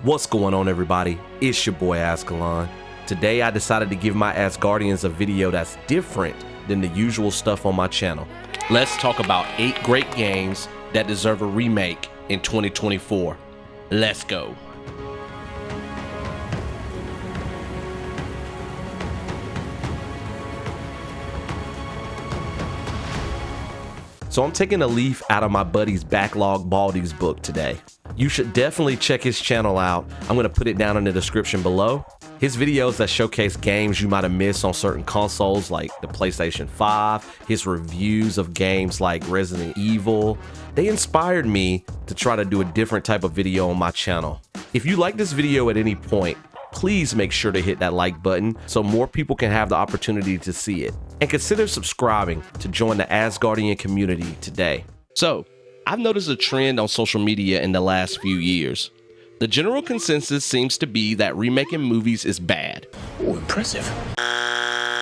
What's going on, everybody? It's your boy Ascalon. Today I decided to give my Asgardians a video that's different than the usual stuff on my channel. Let's talk about 8 great games that deserve a remake in 2024. Let's go. So I'm taking a leaf out of my buddy's Backlog Baldie's book today. You should definitely check his channel out. I'm going to put it down in the description below. His videos that showcase games you might have missed on certain consoles like the PlayStation 5, his reviews of games like Resident Evil, they inspired me to try to do a different type of video on my channel. If you like this video at any point, please make sure to hit that like button so more people can have the opportunity to see it. And consider subscribing to join the Asgardian community today. So, I've noticed a trend on social media in the last few years. The general consensus seems to be that remaking movies is bad. Oh, impressive.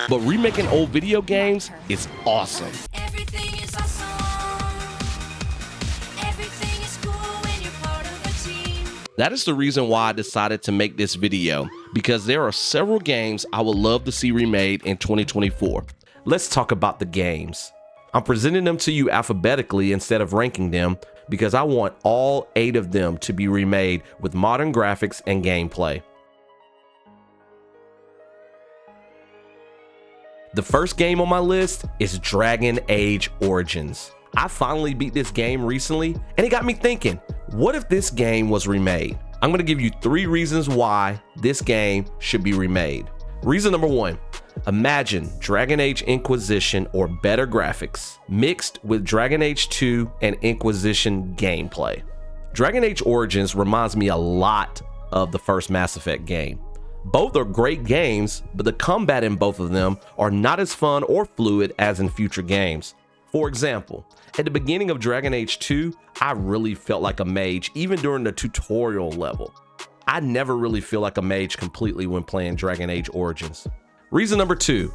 But remaking old video games is awesome. Everything is awesome. Everything is cool when you're part of a team. That is the reason why I decided to make this video, because there are several games I would love to see remade in 2024. Let's talk about the games. I'm presenting them to you alphabetically instead of ranking them because I want all 8 of them to be remade with modern graphics and gameplay. The first game on my list is Dragon Age Origins. I finally beat this game recently and it got me thinking, what if this game was remade? I'm going to give you 3 reasons why this game should be remade. Reason number 1. Imagine Dragon Age Inquisition or better graphics mixed with Dragon Age 2 and Inquisition gameplay. Dragon Age Origins reminds me a lot of the first Mass Effect game. Both are great games, but the combat in both of them are not as fun or fluid as in future games. For example, at the beginning of Dragon Age 2, I really felt like a mage even during the tutorial level. I never really feel like a mage completely when playing Dragon Age Origins. Reason number 2.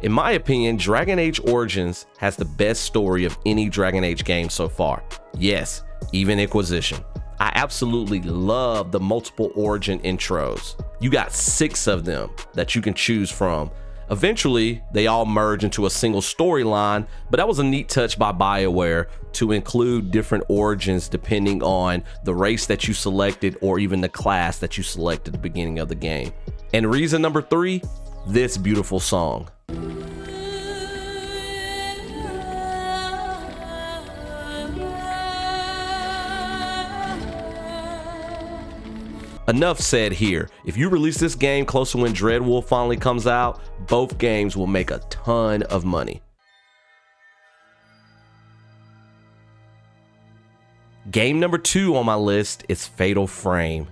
In my opinion, Dragon Age Origins has the best story of any Dragon Age game so far. Yes, even Inquisition. I absolutely love the multiple origin intros. You got 6 of them that you can choose from. Eventually, they all merge into a single storyline, but that was a neat touch by BioWare to include different origins depending on the race that you selected or even the class that you selected at the beginning of the game. And reason number 3, this beautiful song. Enough said here. If you release this game closer when Dreadwolf finally comes out, both games will make a ton of money. Game number 2 on my list is Fatal Frame.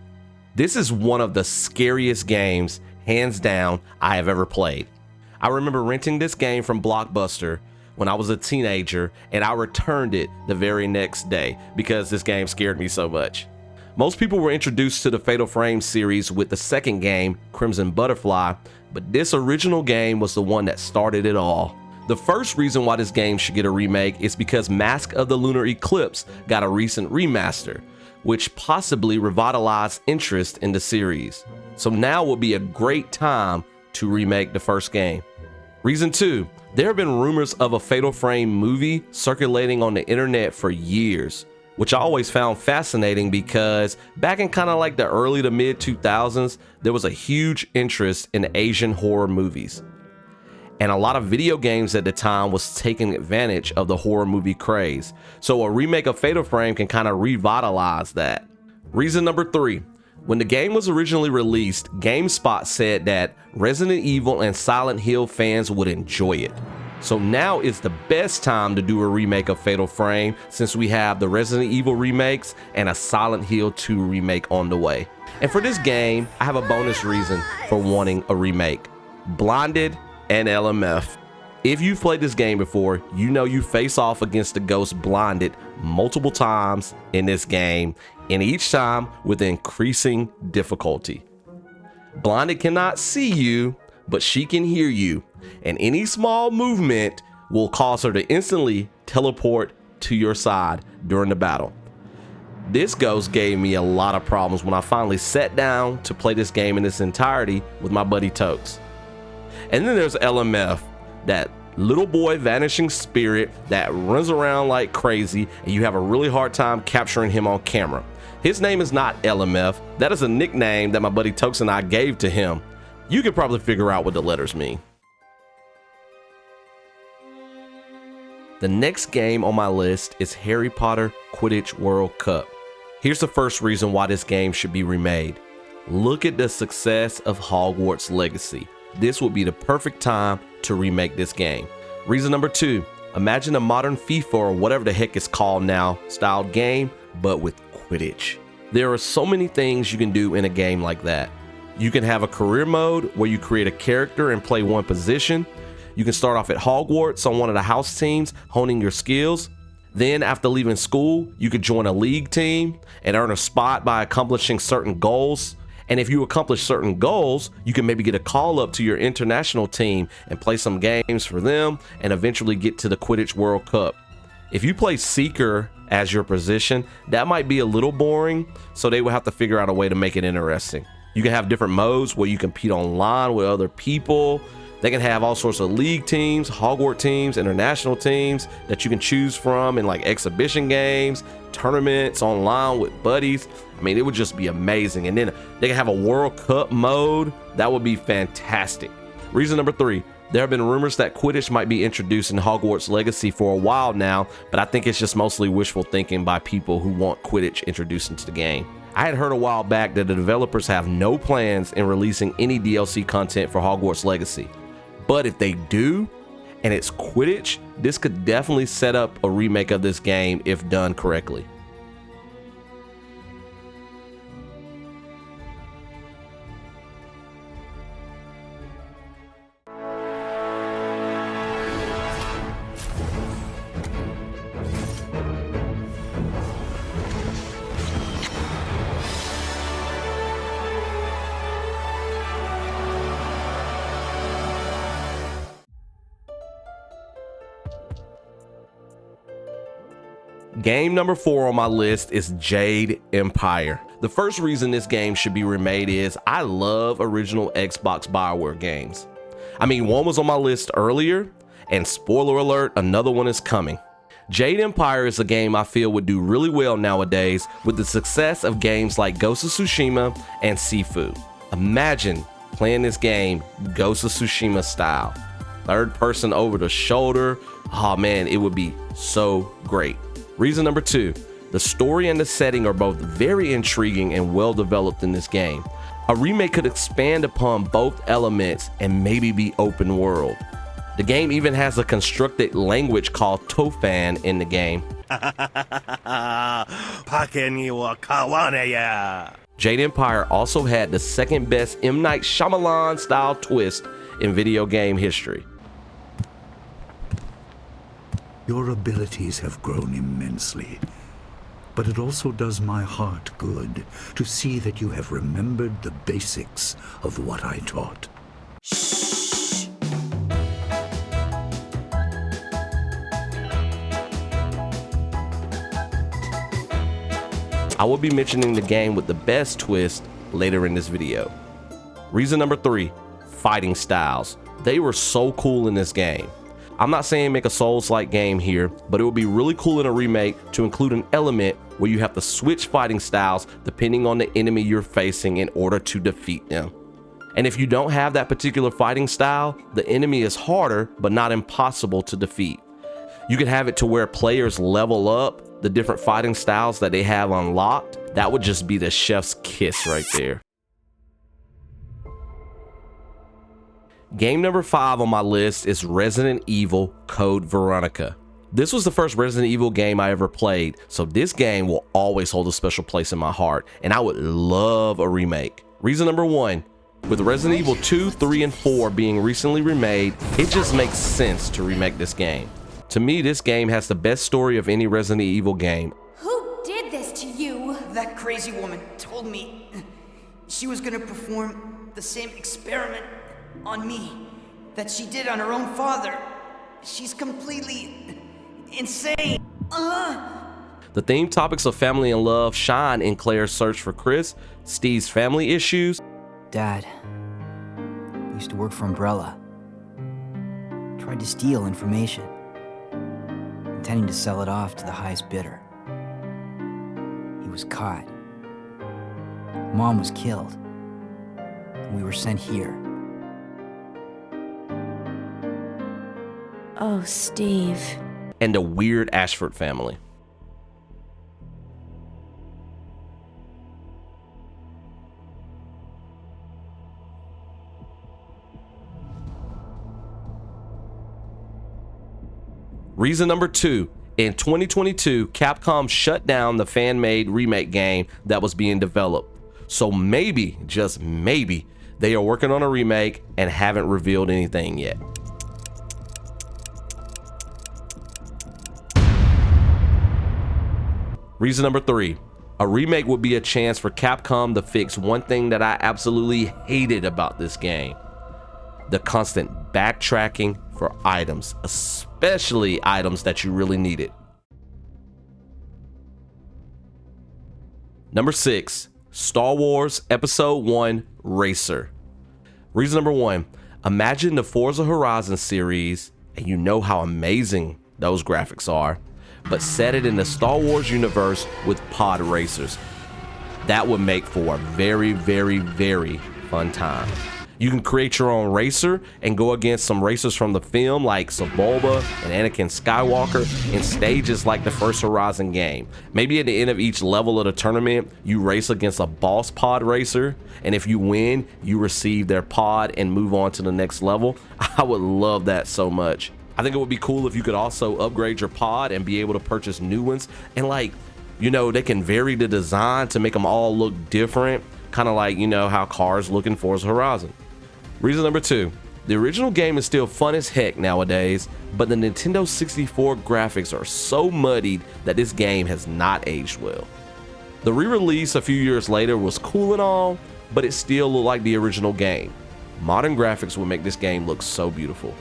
This is one of the scariest games, hands down, I have ever played. I remember renting this game from Blockbuster when I was a teenager, and I returned it the very next day because this game scared me so much. Most people were introduced to the Fatal Frame series with the second game, Crimson Butterfly, but this original game was the one that started it all. The first reason why this game should get a remake is because Mask of the Lunar Eclipse got a recent remaster, which possibly revitalized interest in the series. So now would be a great time to remake the first game. Reason 2, there have been rumors of a Fatal Frame movie circulating on the internet for years, which I always found fascinating because back in kind of like the early to mid 2000s, there was a huge interest in Asian horror movies. And a lot of video games at the time was taking advantage of the horror movie craze. So a remake of Fatal Frame can kind of revitalize that. Reason number 3, when the game was originally released, GameSpot said that Resident Evil and Silent Hill fans would enjoy it. So now is the best time to do a remake of Fatal Frame since we have the Resident Evil remakes and a Silent Hill 2 remake on the way. And for this game, I have a bonus reason for wanting a remake. Blinded and LMF. If you've played this game before, you know you face off against the ghost Blinded multiple times in this game, and each time with increasing difficulty. Blinded cannot see you, but she can hear you, and any small movement will cause her to instantly teleport to your side during the battle. This ghost gave me a lot of problems when I finally sat down to play this game in its entirety with my buddy Tokes. And then there's LMF, that little boy vanishing spirit that runs around like crazy, and you have a really hard time capturing him on camera. His name is not LMF, that is a nickname that my buddy Tokes and I gave to him. You can probably figure out what the letters mean. The next game on my list is Harry Potter Quidditch World Cup. Here's the first reason why this game should be remade. Look at the success of Hogwarts Legacy. This would be the perfect time to remake this game. Reason number 2, imagine a modern FIFA or whatever the heck it's called now style game, but with Quidditch. There are so many things you can do in a game like that. You can have a career mode where you create a character and play one position. You can start off at Hogwarts on one of the house teams, honing your skills. Then after leaving school, you could join a league team and earn a spot by accomplishing certain goals. And if you accomplish certain goals, you can maybe get a call up to your international team and play some games for them and eventually get to the Quidditch World Cup. If you play Seeker as your position, that might be a little boring, so they will have to figure out a way to make it interesting. You can have different modes where you compete online with other people. They can have all sorts of league teams, Hogwarts teams, international teams that you can choose from in like exhibition games, tournaments online with buddies. I mean, it would just be amazing. And then they can have a World Cup mode. That would be fantastic. Reason number 3, there have been rumors that Quidditch might be introduced in Hogwarts Legacy for a while now, but I think it's just mostly wishful thinking by people who want Quidditch introduced into the game. I had heard a while back that the developers have no plans in releasing any DLC content for Hogwarts Legacy. But if they do, and it's Quidditch, this could definitely set up a remake of this game if done correctly. Game number 4 on my list is Jade Empire. The first reason this game should be remade is I love original Xbox BioWare games. I mean, one was on my list earlier, and spoiler alert, another one is coming. Jade Empire is a game I feel would do really well nowadays with the success of games like Ghost of Tsushima and Sifu. Imagine playing this game Ghost of Tsushima style. Third person over the shoulder. Oh man, it would be so great. Reason number 2, the story and the setting are both very intriguing and well developed in this game. A remake could expand upon both elements and maybe be open world. The game even has a constructed language called Tofan in the game. Jade Empire also had the second best M. Night Shyamalan style twist in video game history. Your abilities have grown immensely, but it also does my heart good to see that you have remembered the basics of what I taught. I will be mentioning the game with the best twist later in this video. Reason number 3, fighting styles. They were so cool in this game. I'm not saying make a Souls-like game here, but it would be really cool in a remake to include an element where you have to switch fighting styles depending on the enemy you're facing in order to defeat them. And if you don't have that particular fighting style, the enemy is harder but not impossible to defeat. You can have it to where players level up the different fighting styles that they have unlocked. That would just be the chef's kiss right there. Game number 5 on my list is Resident Evil Code Veronica. This was the first Resident Evil game I ever played, so this game will always hold a special place in my heart, and I would love a remake. Reason number 1, with Resident Evil 2, 3, and 4 being recently remade, it just makes sense to remake this game. To me, this game has the best story of any Resident Evil game. Who did this to you? That crazy woman told me she was gonna perform the same experiment on me that she did on her own father. She's completely insane. The The theme topics of family and love shine in Claire's search for Chris, Steve's family issues. Dad used to work for Umbrella. Tried to steal information, intending to sell it off to the highest bidder. He was caught. Mom was killed, and we were sent here. Oh, Steve. And the weird Ashford family. Reason number 2. In 2022, Capcom shut down the fan-made remake game that was being developed. So maybe, just maybe, they are working on a remake and haven't revealed anything yet. Reason number 3. A remake would be a chance for Capcom to fix one thing that I absolutely hated about this game. The constant backtracking for items, especially items that you really needed. Number 6, Star Wars Episode 1 Racer. Reason number 1, imagine the Forza Horizon series, and you know how amazing those graphics are, but set it in the Star Wars universe with pod racers. That would make for a very, very, very fun time. You can create your own racer and go against some racers from the film like Sebulba and Anakin Skywalker in stages like the first Horizon game. Maybe at the end of each level of the tournament, you race against a boss pod racer, and if you win, you receive their pod and move on to the next level. I would love that so much. I think it would be cool if you could also upgrade your pod and be able to purchase new ones, and like, you know, they can vary the design to make them all look different, kind of like, you know, how cars look in Forza Horizon. Reason number 2, the original game is still fun as heck nowadays, but the Nintendo 64 graphics are so muddied that this game has not aged well. The re-release a few years later was cool and all, but it still looked like the original game. Modern graphics would make this game look so beautiful.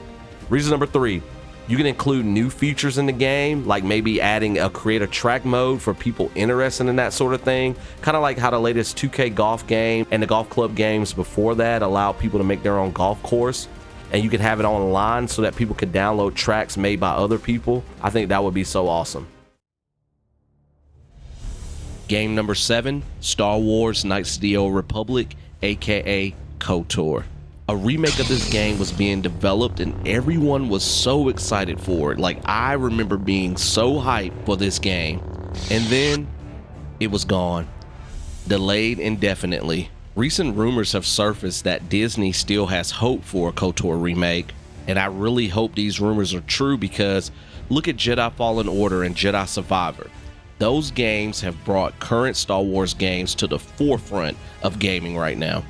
Reason number 3, you can include new features in the game, like maybe adding a create a track mode for people interested in that sort of thing, kind of like how the latest 2K golf game and the golf club games before that allowed people to make their own golf course, and you can have it online so that people can download tracks made by other people. I think that would be so awesome. Game number 7, Star Wars Knights of the Old Republic, aka KOTOR. A remake of this game was being developed and everyone was so excited for it. Like, I remember being so hyped for this game, and then it was gone, delayed indefinitely. Recent rumors have surfaced that Disney still has hope for a KOTOR remake, and I really hope these rumors are true, because look at Jedi Fallen Order and Jedi Survivor. Those games have brought current Star Wars games to the forefront of gaming right now.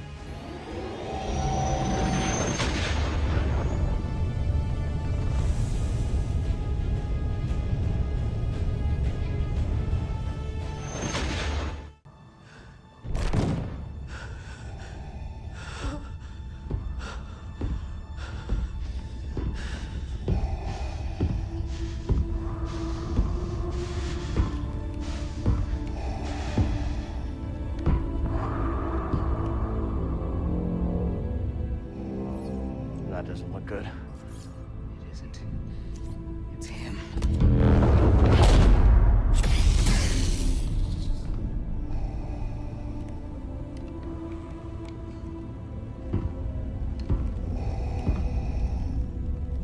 That doesn't look good. It isn't. It's him.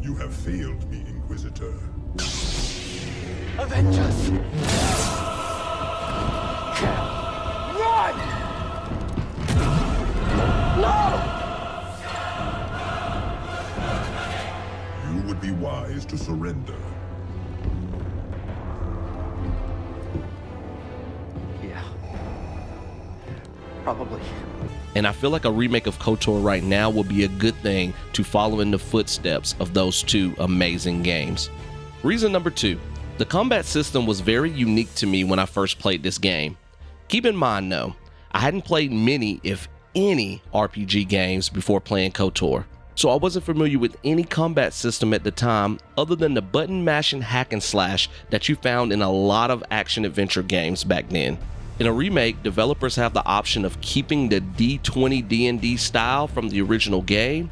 You have failed me, Inquisitor. Avenge us! Run! No! You would be wise to surrender. Yeah. Probably. And I feel like a remake of KOTOR right now will be a good thing to follow in the footsteps of those two amazing games. Reason number 2, the combat system was very unique to me when I first played this game. Keep in mind though, I hadn't played many, if any, RPG games before playing KOTOR. so I wasn't familiar with any combat system at the time other than the button mashing hack and slash that you found in a lot of action adventure games back then. In a remake, developers have the option of keeping the D20 D&D style from the original game,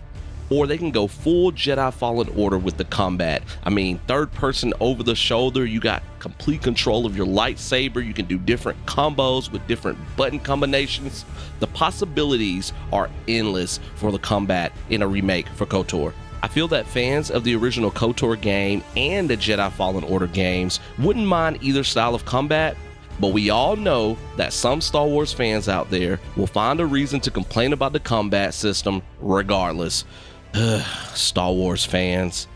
or they can go full Jedi Fallen Order with the combat. I mean, third person over the shoulder, you got complete control of your lightsaber, you can do different combos with different button combinations. The possibilities are endless for the combat in a remake for KOTOR. I feel that fans of the original KOTOR game and the Jedi Fallen Order games wouldn't mind either style of combat, but we all know that some Star Wars fans out there will find a reason to complain about the combat system regardless. Star Wars fans.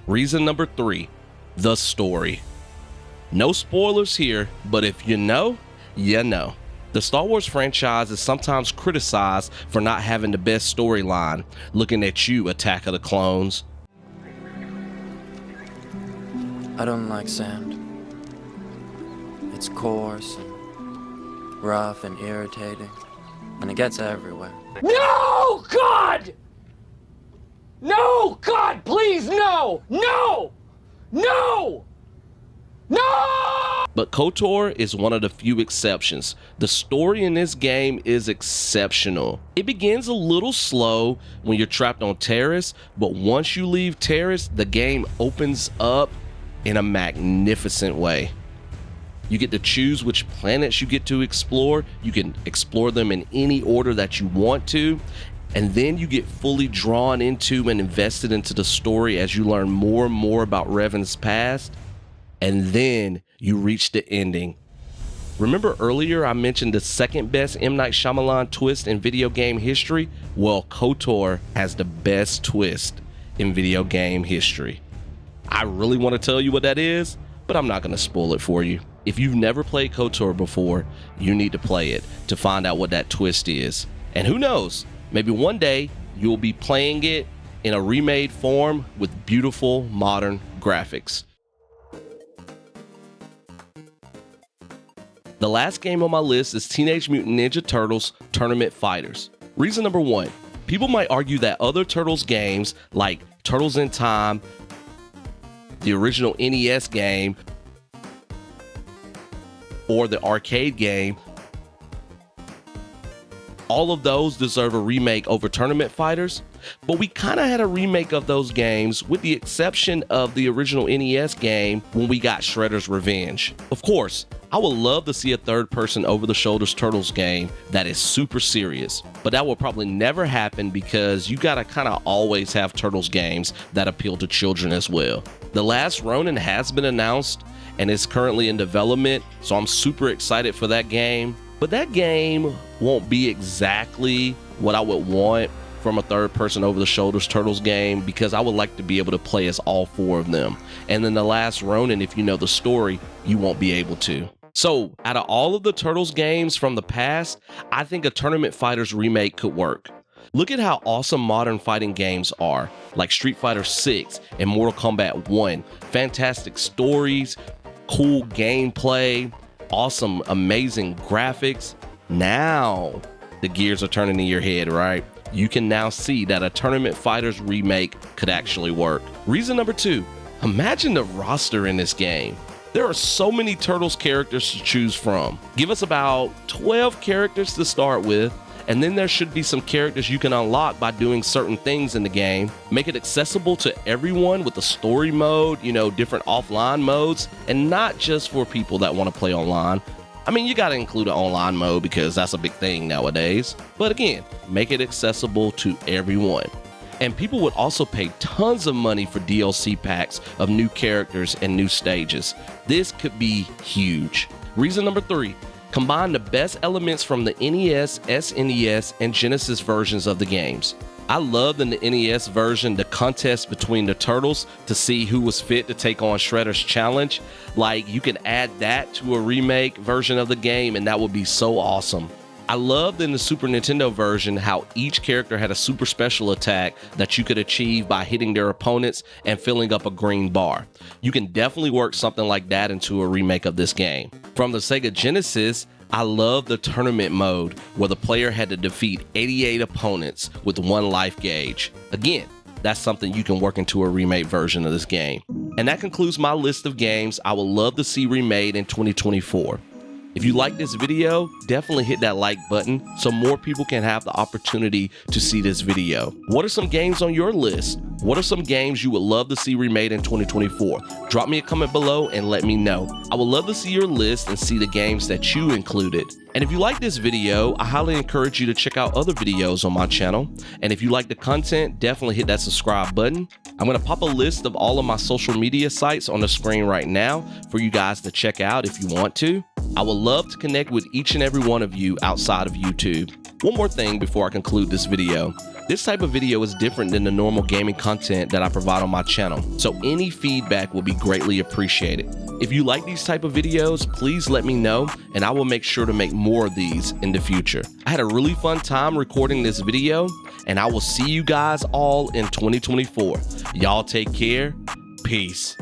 Reason number 3, the story. No spoilers here, but if you know, you know. The Star Wars franchise is sometimes criticized for not having the best storyline. Looking at you, Attack of the Clones. I don't like sand. It's coarse and rough and irritating, and it gets everywhere. No, God! No, God, please, no! No! No! No! But KOTOR is one of the few exceptions. The story in this game is exceptional. It begins a little slow when you're trapped on Terrace, but once you leave Terrace, the game opens up in a magnificent way. You get to choose which planets you get to explore. You can explore them in any order that you want to. And then you get fully drawn into and invested into the story as you learn more and more about Revan's past. And then you reach the ending. Remember earlier I mentioned the second best M. Night Shyamalan twist in video game history? Well, KOTOR has the best twist in video game history. I really want to tell you what that is, but I'm not going to spoil it for you. If you've never played KOTOR before, you need to play it to find out what that twist is. And who knows, maybe one day you'll be playing it in a remade form with beautiful modern graphics. The last game on my list is Teenage Mutant Ninja Turtles Tournament Fighters. Reason number 1, people might argue that other Turtles games like Turtles in Time, the original NES game, or the arcade game, all of those deserve a remake over Tournament Fighters, but we kind of had a remake of those games with the exception of the original NES game when we got Shredder's Revenge. Of course, I would love to see a third-person over-the-shoulders Turtles game that is super serious, but that will probably never happen because you gotta kind of always have Turtles games that appeal to children as well. The Last Ronin has been announced and is currently in development, so I'm super excited for that game. But that game won't be exactly what I would want from a third-person over-the-shoulders Turtles game because I would like to be able to play as all 4 of them. And then The Last Ronin, if you know the story, you won't be able to. So, out of all of the Turtles games from the past, I think a Tournament Fighters remake could work. Look at how awesome modern fighting games are, like Street Fighter 6 and Mortal Kombat 1. Fantastic stories, cool gameplay, awesome, amazing graphics. Now, the gears are turning in your head, right? You can now see that a Tournament Fighters remake could actually work. Reason number 2, imagine the roster in this game. There are so many Turtles characters to choose from. Give us about 12 characters to start with, and then there should be some characters you can unlock by doing certain things in the game. Make it accessible to everyone with the story mode, different offline modes, and not just for people that want to play online. I mean, you gotta include an online mode because that's a big thing nowadays. But again, make it accessible to everyone. And people would also pay tons of money for DLC packs of new characters and new stages. This could be huge. Reason number 3, combine the best elements from the NES, SNES, and Genesis versions of the games. I loved in the NES version the contest between the Turtles to see who was fit to take on Shredder's challenge. Like, you can add that to a remake version of the game and that would be so awesome. I loved in the Super Nintendo version how each character had a super special attack that you could achieve by hitting their opponents and filling up a green bar. You can definitely work something like that into a remake of this game. From the Sega Genesis, I love the tournament mode where the player had to defeat 88 opponents with 1 life gauge. Again, that's something you can work into a remake version of this game. And that concludes my list of games I would love to see remade in 2024. If you like this video, definitely hit that like button so more people can have the opportunity to see this video. What are some games on your list? What are some games you would love to see remade in 2024? Drop me a comment below and let me know. I would love to see your list and see the games that you included. And if you like this video, I highly encourage you to check out other videos on my channel. And if you like the content, definitely hit that subscribe button. I'm going to pop a list of all of my social media sites on the screen right now for you guys to check out if you want to. I would love to connect with each and every one of you outside of YouTube. One more thing before I conclude this video. This type of video is different than the normal gaming content that I provide on my channel, so any feedback will be greatly appreciated. If you like these type of videos, please let me know and I will make sure to make more of these in the future. I had a really fun time recording this video and I will see you guys all in 2024. Y'all take care. Peace.